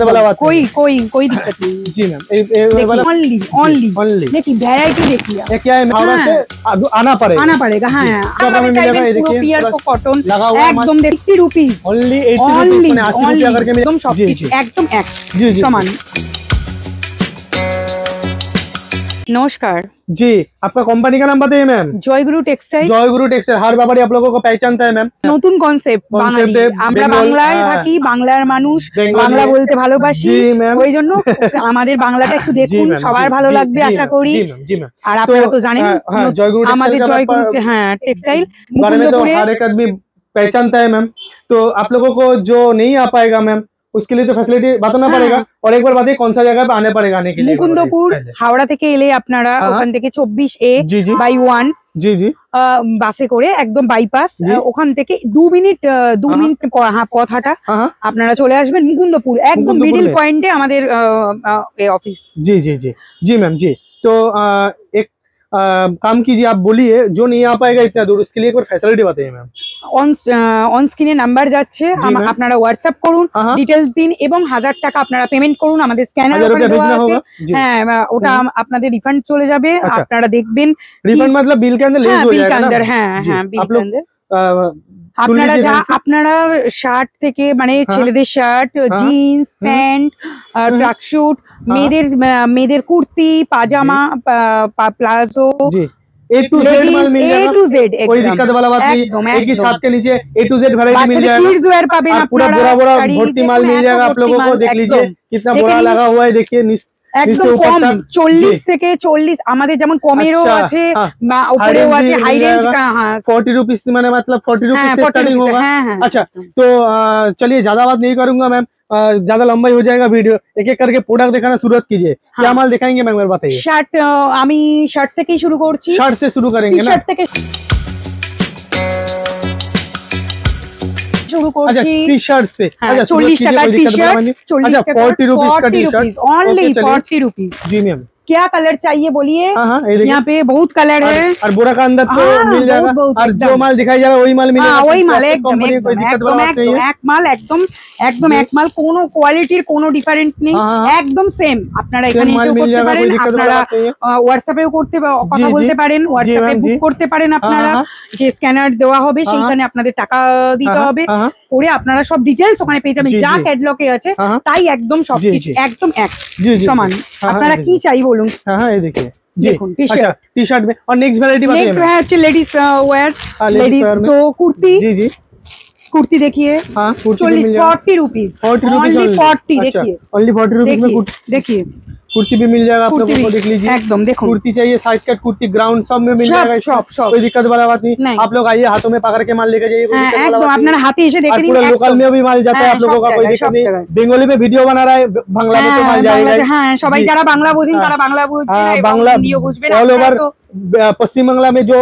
वाला बात कोई दिक्कत नहीं जी मैम। ओनली देखिए वैरायटी देखिए। ये क्या है, हावड़ा से आना पड़ेगा। हाँ देखिए कॉटन लगा हुआ एकदम 80 रुपीज ओनली 80 रुपीज करके एकदम সবকিছু একদম এক সমান। नमस्कार जी, आपका कंपनी का नाम बताइए मैम। জয়গুরু টেক্সটাইল। জয়গুরু টেক্সটাইল हर ব্যাপারে आप लोगों को पहचानता है मैम। নতুন কনসেপ্ট বাঙালি, আমরা বাংলায় থাকি, বাংলার মানুষ, বাংলা বলতে ভালোবাসি, ওই জন্য আমাদের বাংলাটা একটু দেখুন, সবার ভালো লাগবে আশা করি। আর আপনারা তো জানেন আমাদের জয়গুরু টেক্সটাইল মুকুন্দপুরে हर एक आदमी पहचानता है मैम। तो आप लोगों को जो नहीं आ पाएगा मैम उसके लिए तो फैसिलिटी बताना पड़ेगा। और एक बार बताइए कौन सा जगह पे आने पड़ेगा आने के लिए। মুকুন্দপুর হাওড়া থেকে এলে আপনারা ওখান থেকে 24A/1 জি বাসে করে একদম বাইপাস, ওখান থেকে 2 মিনিট পথ হাঁটা আপনারা চলে আসবেন মুকুন্দপুর, একদম মিডল পয়েন্টে আমাদের অফিস। जी मैम जी। तो एक काम कीजिए, आप बोलिए जो नहीं आ पाएगा इतना दूर उसके लिए एक बार फैसिलिटी बताइए मैम। অন স্ক্রিনে নাম্বার যাচ্ছে, আপনারা হোয়াটসঅ্যাপ করুন, ডিটেলস দিন এবং 1000 টাকা আপনারা পেমেন্ট করুন, আমাদের স্ক্যানার হ্যাঁ ওটা আপনাদের রিফান্ড চলে যাবে। আপনারা দেখবেন রিফান্ড मतलब बिल के अंदर ले हो जाएगा ना। হ্যাঁ बिल के अंदर আপনারা শার্ট থেকে মানে ছেলেদের shirt, jeans, pant, tracksuit, মেয়েদের kurti, pajama, palazzo A to Z माल मिल जाएगा, कोई दिक्कत वाला बात नहीं। एक ही छत के नीचे A to Z वैरायटी मिल जाएगा, पूरा बोरा भर्ती माल मिल जाएगा आप लोगों को। देख लीजिए कितना बोरा लगा हुआ है, देखिए একদম কম 40 থেকে 40 আমাদের যেমন কমেরও আছে বা উপরেও আছে, হাই রেঞ্জ 40 रुपीस মানে मतलब 40 रुपीस से स्टार्टिंग होगा। अच्छा तो चलिए ज्यादा बात नहीं करूंगा मैम, ज्यादा लंबा ही हो जाएगा वीडियो। एक एक करके प्रोडक्ट दिखाना शुरुआत कीजिए। क्या माल दिखाएंगे मैम बताइए। শার্ট আমি শার্ট থেকেই শুরু করছি। শার্ট से शुरू करेंगे ना। শার্ট থেকে शुरू करছি टी शर्ट से। अच्छा 40 টাকা टी शर्ट, 40 টাকা 40 रुपीस का टी शर्ट ओनली 40 रुपीस। जी मैम क्या कलर चाहिए बोलिए। यहाँ पे बहुत कलर है और बोरा का अंदर तो मिल जाएगा, और जो माल दिखाई जा रहा है वही माल मिलेगा। वही माल एकदम এক মাল, কোনো কোয়ালিটির কোনো ডিফারেন্ট নেই, একদম সেম। আপনারা এখানে এসে করতে পারেন, আপনারা হোয়াটসঅ্যাপেও কথা বলতে পারেন, হোয়াটসঅ্যাপে বুক করতে পারেন। আপনারা যে স্ক্যানার দেওয়া হবে সেইখানে আপনাদের টাকা দিতে হবে, করে আপনারা সব ডিটেলস ওখানে পেয়ে যাবেন। যা ক্যাটালগে আছে তাই একদম সবকিছু একদম এক সমান। আপনারা কি চাই বলুন। ये देखिए देखो टी शर्ट में। और नेक्स्ट वैरायटी बताइए। नेक्स्ट है लेडीज वेयर, लेडीज तो कुर्ती। जी कुर्ती देखिए 40 रुपीस, 40 देखिए ओनली 40 रुपीस में देखिए कुर्ती भी मिल जाएगा आप लोगों को। देख लीजिए एकदम देखो, कुर्ती चाहिए साइड कट कुर्ती ग्राउंड सब में मिल जाएगा, कोई दिक्कत वाला बात नहीं। आप लोग आइए, हाथों में पकड़ के माल लेकर जाइए, एकदम अपना हाथे एसे देख लीजिए। पूरा लोकल में भी माल जाता है आप लोगों का, कोई दिक्कत नहीं। बंगाली में वीडियो बना रहा है, बांग्ला में तो माल जाएगा। হ্যাঁ সবাই যারা বাংলা বোঝেন তারা বাংলা বুঝবেন, बांग्ला হিন্দিও বুঝবেন। ऑल ओवर पश्चिम बांग्ला में जो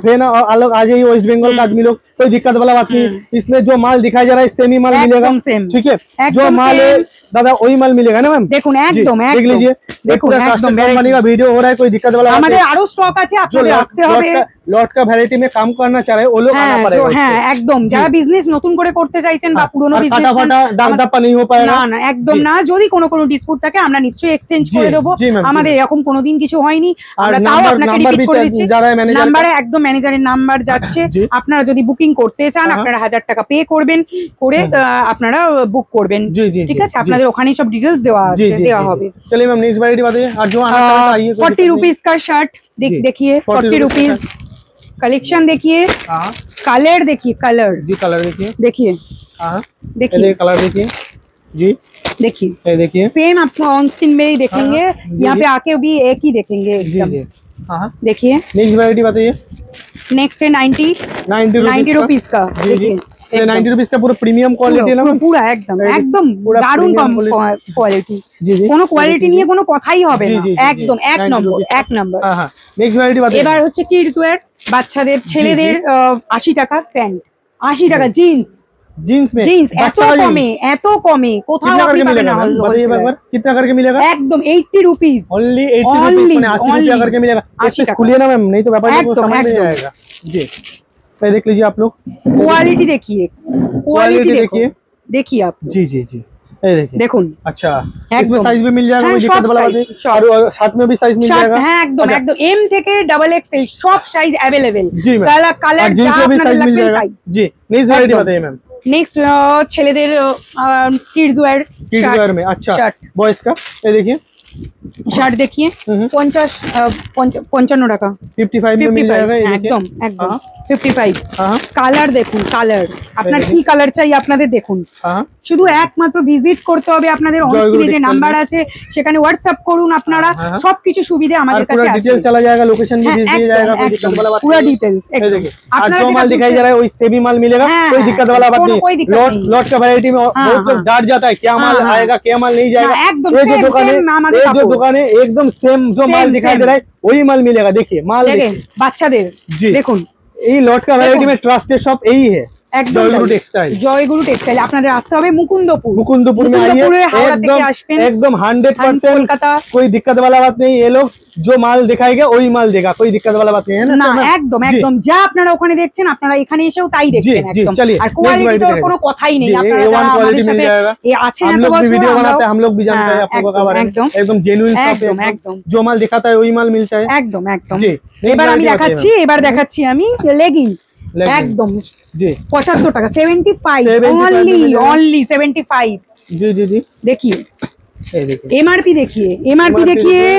है ना अलग आ जाइए, वेस्ट बंगाल का आदमी लोग, कोई दिक्कत वाला बात नहीं। इसमें जो माल दिखाई जा रहा है सेम ही माल मिलेगा, ठीक है। जो माल है दादा वही माल मिलेगा ना मैम। দেখুন একদম देख लीजिए, देखो कंपनी का वीडियो हो रहा है, कोई दिक्कत वाला আমাদের আরো স্টক আছে, আপনাদের আসতে হবে। লট का ভ্যারাইটি में काम करना चाह रहे हैं वो लोग आना पड़ेगा। হ্যাঁ একদম, যারা বিজনেস নতুন করে করতে চাইছেন বা পুরনো বিজনেস ফাটা দাগ দাপ্পা नहीं हो पाएगा। না একদম না, যদি কোনো ডিসপুট থাকে আমরা নিশ্চয়ই এক্সচেঞ্জ করে দেব। আমাদের এরকম কোনোদিন কিছু হয়নি, আমরা তাও আপনাকে রিপিট করে দিচ্ছি। নাম্বারে একদম ম্যানেজারের নাম্বার যাচ্ছে, আপনারা যদি বুকিং করতে চান আপনারা 1000 টাকা পে করবেন, করে আপনারা বুক করবেন, ঠিক আছে। আপনাদের ওখানেই সব ডিটেইলস দেওয়া হবে। चलिए मैम नेक्स्ट वैरायटी बताइए। और जो आना चाहता है आइए। 40 रुपीस का शर्ट देखिए, 40 रुपीस कलेक्शन देखिए, कलर देखिए, कलर देखिए कलर देखिए जी, देखिए सेम आपको ऑन स्क्रीन में ही देखेंगे, यहाँ पे आके भी एक ही देखेंगे एकदम। देखिए नेक्स्ट वैरायटी बताइए। नेक्स्ट है 90 रुपीस का। देखिए 90 रुपीस का पूरा प्रीमियम क्वालिटी है ना, पूरा एकदम দারুণ কোয়ালিটি। কোনো কোয়ালিটি নিয়ে কোনো কথাই হবে না, একদম এক নম্বর। Next variety বাতাইয়ে। এবার হচ্ছে কিডস ওয়্যার, বাচ্চাদের ছেলেদের 80 টাকা প্যান্ট, 80 টাকা জিন্স में जींस এত কমে কোথাও আপনি পাবেন না। बताइए एक बार कितना करके मिलेगा। एकदम 80 रुपीस, ओनली 80 रुपीस में 80 रुपया करके मिलेगा। इससे खुलिए ना मैम, नहीं तो व्यापारी को समझ नहीं आएगा जी। तो देख लीजिए आप लोग, क्वालिटी देखिए, क्वालिटी देखिए आप जी। ये देखिए देखुन अच्छा इसमें साइज भी मिल जाएगा, कोई दिक्कत वाला बात नहीं, और साथ में भी साइज मिल जाएगा। হ্যাঁ একদম একদম এম থেকে ডাবল এক্সএল সব সাইজ अवेलेबल। जी मैम, কালার जींस में भी साइज मिल जाएगा जी। नेक्स्ट वैरायटी बताइए मैम। नेक्स्ट ছেলেদের किड्स वेयर में अच्छा बॉयज का ये देखिए শার্ট দেখিয়ে 55 টাকা 55 में मिल जाएगा ये একদম একদম 55। কালার দেখুন, কালার আপনার কি কালার চাই আপনাদের দেখুন, শুধু একমাত্র ভিজিট করতে হবে, আপনাদের অনস্ক্রিনে যে নাম্বার আছে সেখানে হোয়াটসঅ্যাপ করুন, আপনারা সবকিছু সুবিধা আমাদের কাছে আছে। पूरा डिटेल चला जाएगा, लोकेशन भी भेज दिया जाएगा, कोई दिक्कत वाला बात नहीं, पूरा डिटेल्स एकदम। और जो माल दिखाई जा रहा है वही सेमी माल मिलेगा, कोई दिक्कत वाला बात नहीं। लॉट का वैरायटी में बहुत लोग डांट जाता है क्या माल आएगा क्या माल नहीं जाएगा, ये जो दुकान है एकदम सेम जो माल दिखाई दे रहा है वही माल मिलेगा। देखिए माल বাচ্চাদের দেখুন, এই লট কা ভ্যারাইটি में ट्रस्टेड शॉप यही है জয়গুরু টেক্সটাইল। জয়গুরু টেক্সটাইল আপনাদের আসতে হবে मुकुंदपुर में आइए, एकदम 100% কলকাতা, कोई दिक्कत वाला बात नहीं। ये लोग जो माल दिखाएगा वही माल देगा, कोई दिक्कत वाला बात नहीं है না একদম একদম যা আপনারা ওখানে দেখছেন আপনারা এখানে এসেও তাই দেখবেন একদম। আর কোয়ালিটির কোনো কথাই নেই, আপনারা আমাদের সাথে আছেন এত বছর, वीडियो बनाते हैं हम लोग भी जानते हैं आप लोगों का बारे में, एकदम जेन्युइन शॉप है, एकदम जो माल दिखाता है वही माल मिलता है একদম একদম। এবার আমি দেখাচ্ছি আমি লেগিংস একদম जी 75 টাকা 75 ओनली 75 जी जी जी। देखिए एमआरपी देखिए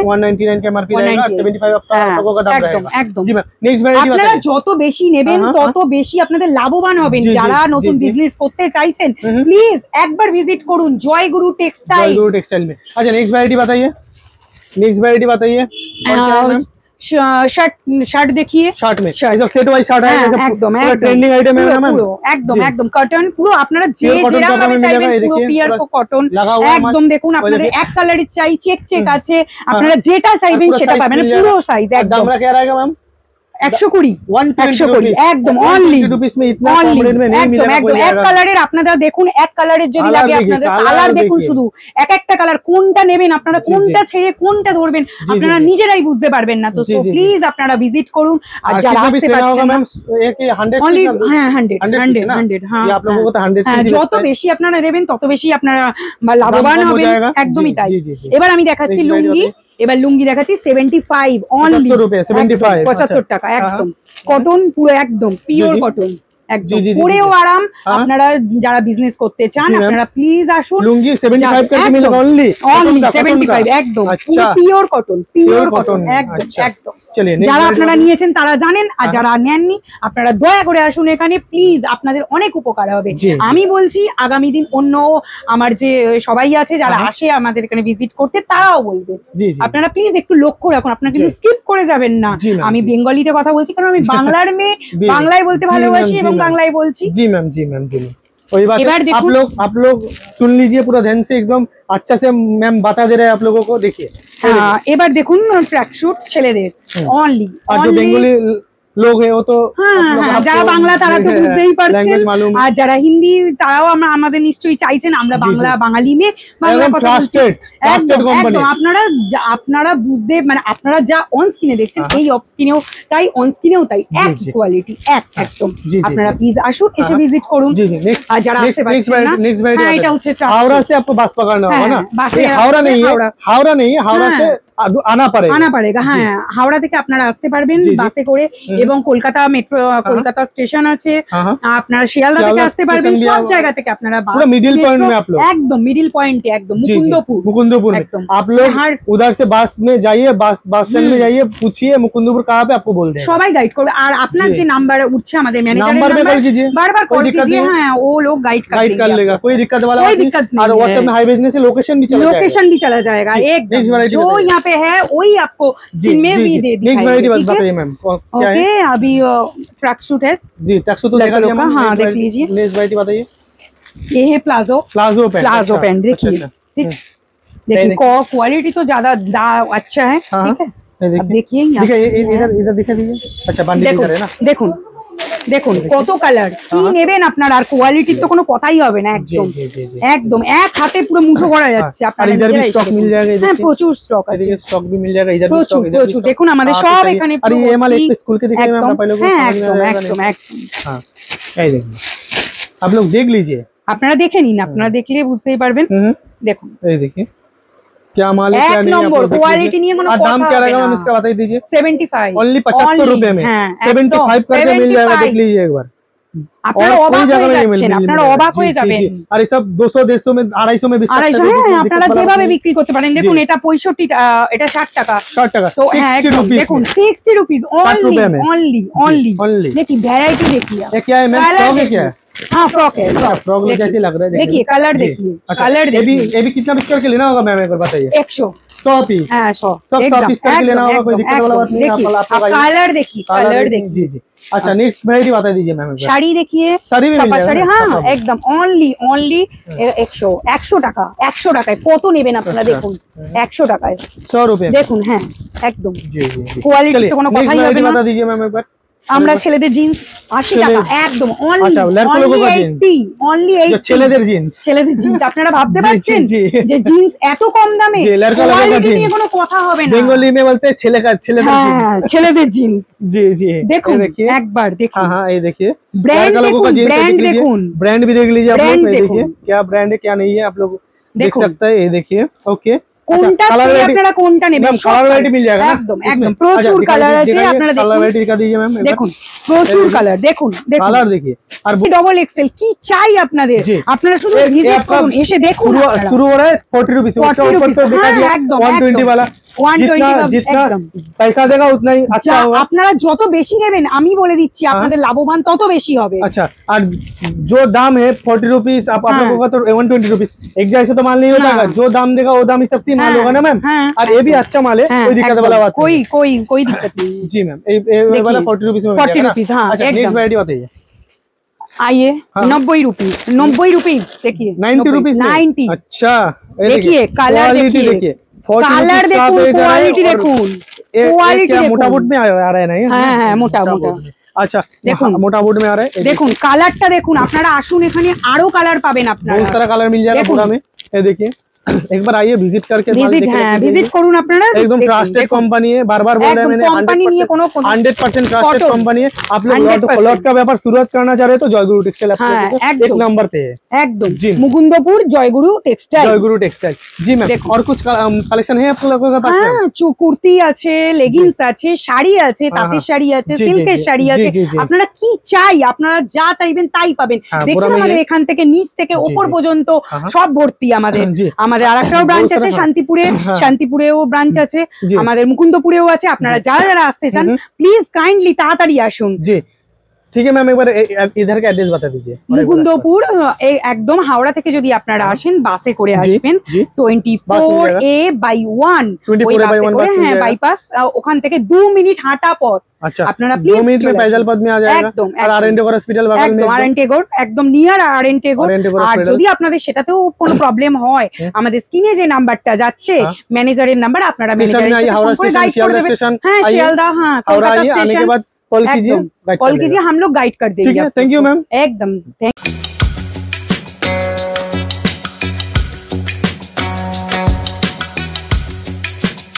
199 का एमआरपी रहेगा, 75 आपका का दाम रहेगा একদম। जी मैम नेक्स्ट वैरायटी আপনারা যত বেশি নেবেন তত বেশি আপনাদের লাভবান হবেন। যারা নতুন বিজনেস করতে চাইছেন প্লিজ একবার ভিজিট করুন জয়গুরু টেক্সটাইল में। अच्छा नेक्स्ट वैरायटी बताइए शर्ट देखिए, शर्ट में सेट वाइज शर्ट है, एकदम ट्रेंडिंग आइटम है मैम, একদম একদম কটন পুরো আপনারা যে যেরকম ভাবে চাইবেন পুরো পিওর কটন একদম। দেখুন আপনাদের এক কালারের চাই, চেক আছে, আপনারা যেটা চাইবেন সেটা পাবেন পুরো সাইজ একদম। दाम क्या रहेगा मैम 120 একদম অনলি रुपीस में इतना कम रेट में नहीं मिलेगा একদম। এক কালারের আপনারা দেখুন, এক কালারের যদি লাগে আপনাদের কালার দেখুন, শুধু এক একটা কালার কোনটা নেবেন আপনারা, কোনটা ছেড়ে কোনটা ধরবেন আপনারা নিজেরাই বুঝতে পারবেন না। তো প্লিজ আপনারা ভিজিট করুন। আর যারা আসতে পারছেন না অনলি 100 হ্যাঁ आप लोगों को तो 100 যত বেশি আপনারা নেবেন তত বেশি আপনারা লাভবান হবেন, একদমই তাই। এবার আমি দেখাচ্ছি লুঙ্গি, এবার লুঙ্গি দেখাচ্ছি 75 অনলি 75 টাকা একদম। কটন পুরো একদম পিওর কটন একদম, পরেও আরাম। আপনারা যারা বিজনেস করতে চান আপনারা প্লিজ আসুন। লুঙ্গি 75 करके मिलेगा ओनली 75 একদম পিওর কটন একদম একদম। যারা আপনারা নিয়েছেন তারা জানেন, আর যারা নেননি আপনারা দয়া করে আসুন এখানে প্লিজ, আপনাদের অনেক উপকার হবে। আমি বলছি আগামী দিন অন্য আমার যে সবাই আছে যারা আসে আমাদের এখানে ভিজিট করতে তারাও বলবে, আপনারা প্লিজ একটু লক্ষ্য রাখুন, আপনারা কিন্তু স্কিপ করে যাবেন না। আমি বেঙ্গলিতে কথা বলছি কারণ আমি বাংলার মেয়ে, বাংলায় বলতে ভালোবাসি এবং বাংলায় বলছি। जी मैम वही बात है। आप लोग सुन लीजिए पूरा ध्यान से, एकदम अच्छा से मैम बता दे रहे हैं आप लोगों को। देखिए এবার দেখুন ট্র্যাক স্যুট ছেলেদের অনলি, और जो बेंगोली लोग है वो तो যারা বাংলা তারা তো বুঝতেই পারছেন, আর যারা হিন্দি তারাও আমাদের নিশ্চয়ই চাইছেন আমরা বাংলা বাঙালি মেয়ে বাংলা কথা বলছি। আপনারা বুঝতে মানে আপনারা যা অন স্ক্রিনে দেখছেন এই অফ স্ক্রিনেও তাই, অন স্ক্রিনেও তাই, এক কোয়ালিটি একদম। আপনারা প্লিজ আসুন, এসে ভিজিট করুন। আর যারা আসতে পারছেন না, এটা হচ্ছে हावड़ा से आपको बस पकड़ना होगा ना, हावड़ा नहीं है, हावड़ा से आना पड़ेगा। হ্যাঁ হাওড়া থেকে আপনারা আসতে পারবেন বাসে করে, এবং কলকাতা মেট্রো কলকাতা স্টেশন আছে, আপনারা শিয়ালদা থেকে আসতে পারবেন, সব জায়গা থেকে আপনারা पूरा मिडिल पॉइंट में आप लोग एकदम मिडिल पॉइंटे एकदम मुकुंदपुर एकदम आप लोग उधर से बस में जाइए, बस स्टैंड में जाइए, पूछिए मुकुंदपुर कहाँ पे, आपको बोल देंगे, সবাই গাইড করবে। আর আপনার যে নাম্বার উঠছে আমাদের ম্যানেজারের নাম্বার বারবার কল कीजिए, হ্যাঁ ও লোग गाइड कर लेगा, कोई दिक्कत वाला कोई दिक्कत नहीं। और व्हाट्सएप में हाई भेजने से लोकेशन भी चला जाएगा एकदम, जो यहाँ पे है वही आपको स्क्रीन में भी दे दिखाएंगे। बताइए मैम क्या है? ओके अभी ट्रैक सूट है जी, ट्रैक सूट तो देखा लिया मैम। हाँ देख लीजिए, नेक्स्ट वैरायटी बताइए। ये है प्लाजो पैंट देखिए, ठीक देखिए क्वालिटी तो ज्यादा अच्छा है, ठीक है। अब देखिए इधर दिखा दीजिए। अच्छा बांडी है ना, দেখুন দেখুন কত কালার, কি নেবেন আপনারা, আর কোয়ালিটির তো কোনো কথাই হবে না, একদম একদম এক হাতে পুরো মুঠো করা যাচ্ছে। আপনারা इधर भी स्टॉक मिल जाएगा, হ্যাঁ প্রচুর স্টক আছে, स्टॉक भी मिल जाएगा इधर भी প্রচুर প্রচুর। দেখুন আমাদের সব এখানে, अरे ये माल एक स्कूल के दिखाई मैं आप लोगों को একদম একদम একদम। हां ये देखिए आप लोग देख लीजिए, আপনারা দেখে নিন, আপনারা দেখলে বুঝতেই পারবেন। দেখুন এই देखिए क्या माल है क्या नहीं, नंबर क्वालिटी नहीं है, और दाम क्या रहेगा मैम इसका बता दीजिए। 75 ओनली 75 रुपए में 75 करके मिल जाएगा, देख लीजिए एक बार। আপনারা অবাক হয়ে যাচ্ছেন, আপনারা অবাক হয়ে যাবেন। আর এই সব 200 150 में 250 में 250, হ্যাঁ আপনারা যেভাবে বিক্রি করতে পারেন। দেখুন এটা 65 এটা 60 টাকা, 60 টাকা তো হ্যাঁ একদম দেখুন 60 रुपीस ओनली। देखिए वैरायटी देखिए, ये क्या है मैम, फ्रॉक है क्या? हाँ फ्रॉक है, फ्रॉक जैसे लग रहा है, देखिए कलर देखिए, कलर ये भी कितना पीस करके लेना होगा मैम एक बार बताइए। 100 पीस, हाँ 100 पीस करके लेना होगा, कोई दिक्कत वाला बात नहीं है। कलर देखिए, कलर देखिए। जी जी अच्छा नेक्स्ट वैरायटी बता दीजिए मैम। শাড়ি देखिए, শাড়ি भी मिल ছাপা শাড়ি, जाएगा হ্যাঁ একদম অনলি 100 টাকা, 100 টাকায় কত নেবেন আপনারা দেখুন, 100 টাকায় 100 रुपए দেখুন, হ্যাঁ একদম जी जी কোয়ালিটি তো কোনো কথাই হবে না। बता दीजिए मैम एक बार। আমরা ছেলেদের জিন্স 80 টাকা একদম অনলি, আচ্ছা লড়কো লোগো का जींस, অনলি 80 ছেলেদের জিন্স, আপনারা ভাবতে পারছেন জি যে জিন্স এত কম দামে, জি, লড়কো লোগো का কোয়ালিটি নিয়ে जींस, কোনো কথা হবে না। बेंगोली में बोलते हैं ছেলেদের जींस, হ্যাঁ ছেলেদের জিন্স जी जी দেখুন, देखिए একবার দেখুন, हाँ हाँ ये देखिए ब्रांड देखुन, ब्रांड देखुन, ब्रांड भी देख लीजिए आप लोग, ब्रांड ये देखिए देखुन। क्या ब्रांड है क्या नहीं है आप लोग देख देखुन। सकते हैं। ये देखिए ओके কোনটা থেকে আপনারা কোনটা নেবেন, मैम कलर वैरायटी मिल जाएगा ना একদম একদম প্রচুর কালার আছে, আপনারা कलर দেখুন वैरायटी दिखा दीजिए मैम দেখুন প্রচুর কালার, দেখুন দেখুন कलर देखिए और ডবল এক্সেল কি চাই আপনাদের, जी। আপনারা শুধু ভিজিট করুন, এসে দেখুন। शुरू हो रहा है 40 रुपीस, 40 ऊपर रुपीस, तो दिखा हाँ, दिया एकदम, 120 वाला, 120 जितना एकदम। पैसा देगा उतना ही अच्छा होगा। আপনারা যত বেশি নেবেন আমি বলে দিচ্ছি আপনাদের লাভবান তত বেশি হবে। अच्छा और जो दाम है 40 रुपीस आप लोगों का तो 120 रुपीस एक जैसे तो माल नहीं होता है, जो दाम देगा वो दाम हिसाब से माल होगा ना मैम। और ये भी अच्छा माल है, कोई दिक्कत वाला बात कोई दिक्कत नहीं। जी मैम ये वाला 40 रुपीस में 40 रुपीस, हाँ अच्छा नेक्स्ट वैरायटी बताइए। आइए 90 रुपीस देखिए, 90 रुपीस 90। अच्छा देखिए कलर देखिए, कलर देखুন, क्वालिटी দেখুন, क्वालिटी मोटा बूट में आ रहा है नहीं, হ্যাঁ হ্যাঁ মোটা अच्छा দেখুন मोटा बूट में आ रहा है, দেখুন কালারটা দেখুন, আপনারা আসুন এখানে আরো কালার পাবেন আপনারা, बहुत सारा कलर मिल जाएगा पूरा में। ये देखिए एक बार आइए विजिट करके ভিজিট করুন আপনারা, एकदम ट्रस्टेड कंपनी है, बार-बार बोल रहे हैं मैंने, कंपनी नहीं है, 100% ट्रस्टेड कंपनी है। आप लोग लॉट का व्यापार शुरुआत करना चाह रहे हो तो जयगुरु टेक्सटाइल एक नंबर पे है একদম মুকুন্দপুর জয়গুরু টেক্সটাইল, जयगुरु टेक्सटाइल जी मैम। और कुछ कलेक्शन है आप लोगों के पास? হ্যাঁ কুর্তি আছে, লেগিংস আছে, শাড়ি আছে, তাঁতের শাড়ি আছে, সিল্কের শাড়ি আছে, আপনারা কি চাই আপনারা যা চাইবেন তাই পাবেন। দেখুন আমাদের এখান থেকে নিচ থেকে উপর পর্যন্ত সব ভর্তি। আমাদের আরেকটাও ব্রাঞ্চ আছে শান্তিপুরেও ব্রাঞ্চ আছে, আমাদের মুকুন্দপুরেও আছে। আপনারা যারা যারা আসতে চান প্লিজ কাইন্ডলি তাড়াতাড়ি আসুন। जी ठीक है मैम एक बार इधर का एड्रेस बता दीजिए। মুকুন্দপুর একদম হাওড়া থেকে যদি আপনারা আসেন বাসে করে আসবেন 24A/1 ওই বাসে করে, হ্যাঁ বাইপাস, ওখান থেকে 2 মিনিট হাঁটা পথ। अच्छा আপনারা প্লিজ 2 मिनट में पैदल पद में आ जाएगा একদম और आरएन टेगोर हॉस्पिटल बगल में, आरएन टेगोर একদম নিয়ার आरएन टेगोर। আর যদি আপনাদের সেটাতেও কোনো প্রবলেম হয় আমাদের স্ক্রিনে যে নাম্বারটা যাচ্ছে ম্যানেজারের নাম্বার, আপনারা ম্যানেজারের সাথে ফোন করে গাইড করে দেবেন। হ্যাঁ শিয়ালদা, হ্যাঁ কলকাতা স্টেশন, कॉल कीजिए हम लोग गाइड कर देंगे। Thank you ma'am. एकदम थैंक